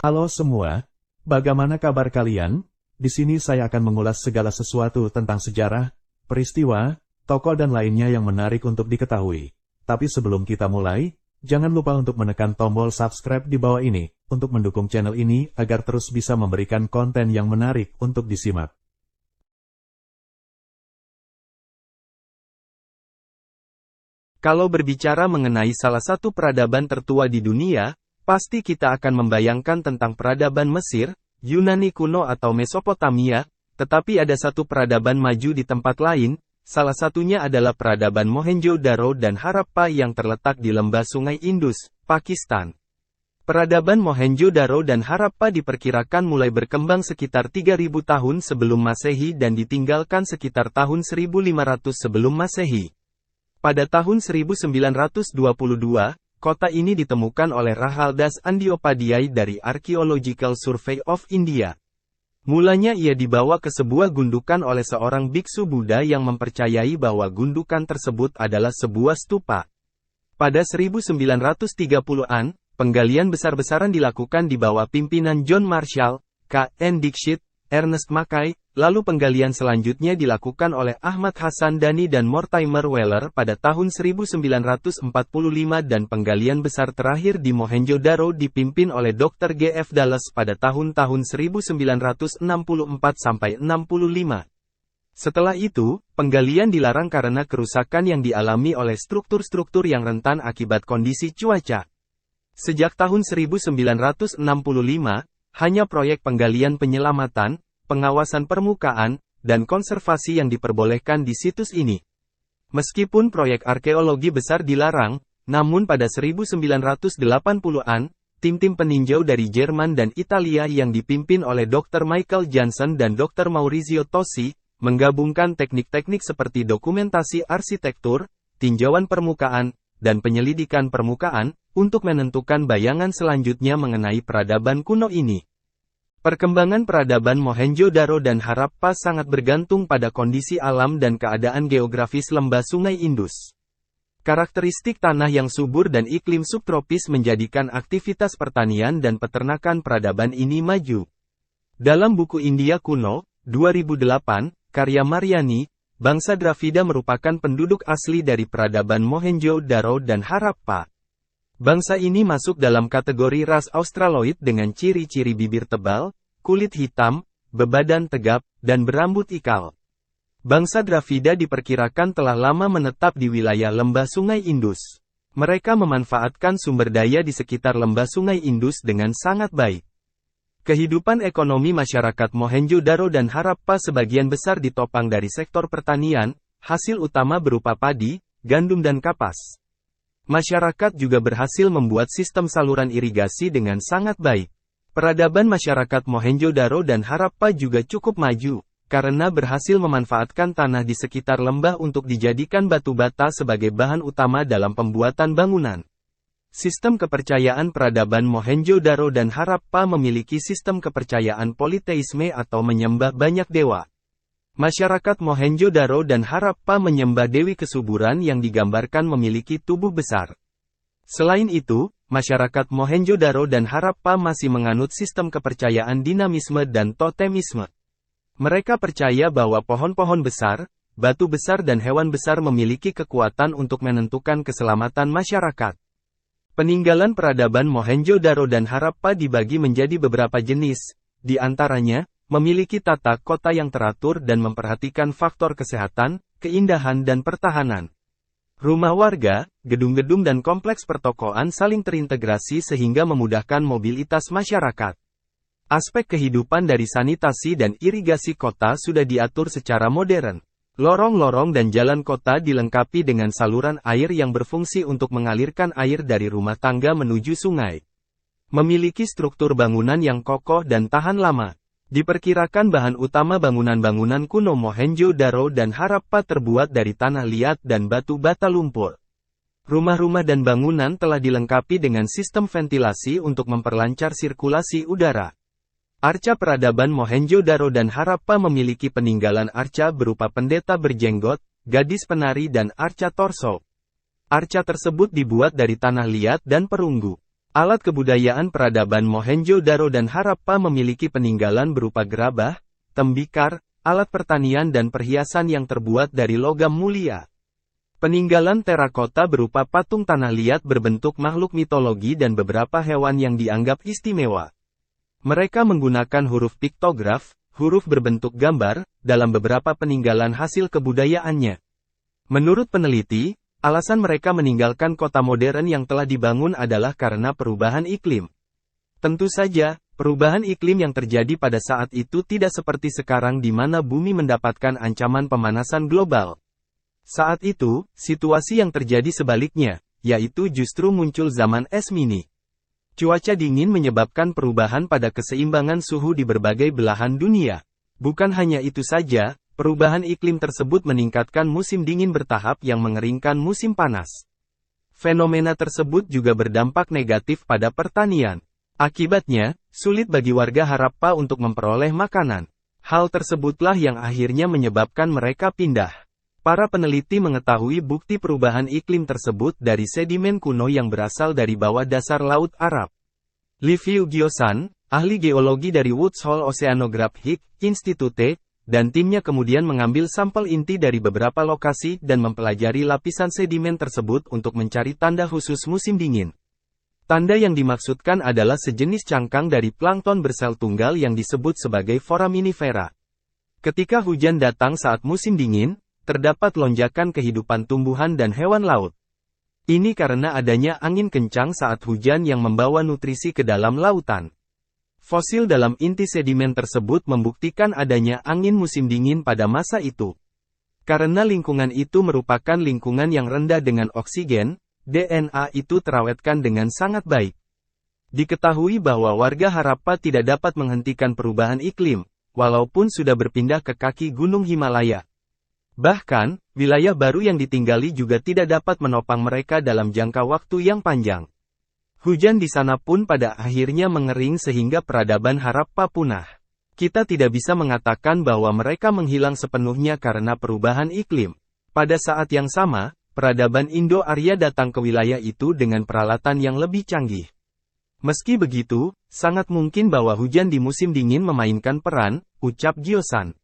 Halo semua, bagaimana kabar kalian? Di sini saya akan mengulas segala sesuatu tentang sejarah, peristiwa, tokoh dan lainnya yang menarik untuk diketahui. Tapi sebelum kita mulai, jangan lupa untuk menekan tombol subscribe di bawah ini, untuk mendukung channel ini agar terus bisa memberikan konten yang menarik untuk disimak. Kalau berbicara mengenai salah satu peradaban tertua di dunia, pasti kita akan membayangkan tentang peradaban Mesir, Yunani kuno atau Mesopotamia, tetapi ada satu peradaban maju di tempat lain, salah satunya adalah peradaban Mohenjo-Daro dan Harappa yang terletak di lembah Sungai Indus, Pakistan. Peradaban Mohenjo-Daro dan Harappa diperkirakan mulai berkembang sekitar 3000 tahun sebelum Masehi dan ditinggalkan sekitar tahun 1500 sebelum Masehi. Pada tahun 1922, kota ini ditemukan oleh Rahaldas Andiopadhyay dari Archaeological Survey of India. Mulanya ia dibawa ke sebuah gundukan oleh seorang biksu Buddha yang mempercayai bahwa gundukan tersebut adalah sebuah stupa. Pada 1930-an, penggalian besar-besaran dilakukan di bawah pimpinan John Marshall, K.N. Dixit, Ernest Mackay, lalu penggalian selanjutnya dilakukan oleh Ahmad Hassan Dhani dan Mortimer Wheeler pada tahun 1945 dan penggalian besar terakhir di Mohenjo-Daro dipimpin oleh Dr. G.F. Dallas pada tahun-tahun 1964 sampai 65. Setelah itu, penggalian dilarang karena kerusakan yang dialami oleh struktur-struktur yang rentan akibat kondisi cuaca. Sejak tahun 1965, hanya proyek penggalian penyelamatan, pengawasan permukaan, dan konservasi yang diperbolehkan di situs ini. Meskipun proyek arkeologi besar dilarang, namun pada 1980-an, tim-tim peninjau dari Jerman dan Italia yang dipimpin oleh Dr. Michael Janssen dan Dr. Maurizio Tosi, menggabungkan teknik-teknik seperti dokumentasi arsitektur, tinjauan permukaan, dan penyelidikan permukaan, untuk menentukan bayangan selanjutnya mengenai peradaban kuno ini. Perkembangan peradaban Mohenjo-Daro dan Harappa sangat bergantung pada kondisi alam dan keadaan geografis lembah Sungai Indus. Karakteristik tanah yang subur dan iklim subtropis menjadikan aktivitas pertanian dan peternakan peradaban ini maju. Dalam buku India Kuno, 2008, karya Mariani, bangsa Dravida merupakan penduduk asli dari peradaban Mohenjo-Daro dan Harappa. Bangsa ini masuk dalam kategori ras Australoid dengan ciri-ciri bibir tebal, kulit hitam, bebadan tegap, dan berambut ikal. Bangsa Dravida diperkirakan telah lama menetap di wilayah lembah Sungai Indus. Mereka memanfaatkan sumber daya di sekitar lembah Sungai Indus dengan sangat baik. Kehidupan ekonomi masyarakat Mohenjo-Daro dan Harappa sebagian besar ditopang dari sektor pertanian, hasil utama berupa padi, gandum dan kapas. Masyarakat juga berhasil membuat sistem saluran irigasi dengan sangat baik. Peradaban masyarakat Mohenjo-Daro dan Harappa juga cukup maju, karena berhasil memanfaatkan tanah di sekitar lembah untuk dijadikan batu bata sebagai bahan utama dalam pembuatan bangunan. Sistem kepercayaan peradaban Mohenjo-Daro dan Harappa memiliki sistem kepercayaan politeisme atau menyembah banyak dewa. Masyarakat Mohenjo-Daro dan Harappa menyembah dewi kesuburan yang digambarkan memiliki tubuh besar. Selain itu, masyarakat Mohenjo-Daro dan Harappa masih menganut sistem kepercayaan dinamisme dan totemisme. Mereka percaya bahwa pohon-pohon besar, batu besar dan hewan besar memiliki kekuatan untuk menentukan keselamatan masyarakat. Peninggalan peradaban Mohenjo-Daro dan Harappa dibagi menjadi beberapa jenis, di antaranya, memiliki tata kota yang teratur dan memperhatikan faktor kesehatan, keindahan dan pertahanan. Rumah warga, gedung-gedung dan kompleks pertokoan saling terintegrasi sehingga memudahkan mobilitas masyarakat. Aspek kehidupan dari sanitasi dan irigasi kota sudah diatur secara modern. Lorong-lorong dan jalan kota dilengkapi dengan saluran air yang berfungsi untuk mengalirkan air dari rumah tangga menuju sungai. Memiliki struktur bangunan yang kokoh dan tahan lama. Diperkirakan bahan utama bangunan-bangunan kuno Mohenjo-Daro dan Harappa terbuat dari tanah liat dan batu bata lumpur. Rumah-rumah dan bangunan telah dilengkapi dengan sistem ventilasi untuk memperlancar sirkulasi udara. Arca peradaban Mohenjo-Daro dan Harappa memiliki peninggalan arca berupa pendeta berjenggot, gadis penari dan arca torso. Arca tersebut dibuat dari tanah liat dan perunggu. Alat kebudayaan peradaban Mohenjo-daro dan Harappa memiliki peninggalan berupa gerabah, tembikar, alat pertanian dan perhiasan yang terbuat dari logam mulia. Peninggalan terakota berupa patung tanah liat berbentuk makhluk mitologi dan beberapa hewan yang dianggap istimewa. Mereka menggunakan huruf piktograf, huruf berbentuk gambar, dalam beberapa peninggalan hasil kebudayaannya. Menurut peneliti, alasan mereka meninggalkan kota modern yang telah dibangun adalah karena perubahan iklim. Tentu saja, perubahan iklim yang terjadi pada saat itu tidak seperti sekarang di mana bumi mendapatkan ancaman pemanasan global. Saat itu, situasi yang terjadi sebaliknya, yaitu justru muncul zaman es mini. Cuaca dingin menyebabkan perubahan pada keseimbangan suhu di berbagai belahan dunia. Bukan hanya itu saja, perubahan iklim tersebut meningkatkan musim dingin bertahap yang mengeringkan musim panas. Fenomena tersebut juga berdampak negatif pada pertanian. Akibatnya, sulit bagi warga Harappa untuk memperoleh makanan. Hal tersebutlah yang akhirnya menyebabkan mereka pindah. Para peneliti mengetahui bukti perubahan iklim tersebut dari sedimen kuno yang berasal dari bawah dasar Laut Arab. Liviu Gyosan, ahli geologi dari Woods Hole Oceanographic Institute, dan timnya kemudian mengambil sampel inti dari beberapa lokasi dan mempelajari lapisan sedimen tersebut untuk mencari tanda khusus musim dingin. Tanda yang dimaksudkan adalah sejenis cangkang dari plankton bersel tunggal yang disebut sebagai foraminifera. Ketika hujan datang saat musim dingin, terdapat lonjakan kehidupan tumbuhan dan hewan laut. Ini karena adanya angin kencang saat hujan yang membawa nutrisi ke dalam lautan. Fosil dalam inti sedimen tersebut membuktikan adanya angin musim dingin pada masa itu. Karena lingkungan itu merupakan lingkungan yang rendah dengan oksigen, DNA itu terawetkan dengan sangat baik. Diketahui bahwa warga Harappa tidak dapat menghentikan perubahan iklim, walaupun sudah berpindah ke kaki Gunung Himalaya. Bahkan, wilayah baru yang ditinggali juga tidak dapat menopang mereka dalam jangka waktu yang panjang. Hujan di sana pun pada akhirnya mengering sehingga peradaban Harappa punah. Kita tidak bisa mengatakan bahwa mereka menghilang sepenuhnya karena perubahan iklim. Pada saat yang sama, peradaban Indo-Arya datang ke wilayah itu dengan peralatan yang lebih canggih. Meski begitu, sangat mungkin bahwa hujan di musim dingin memainkan peran, ucap Gyosan.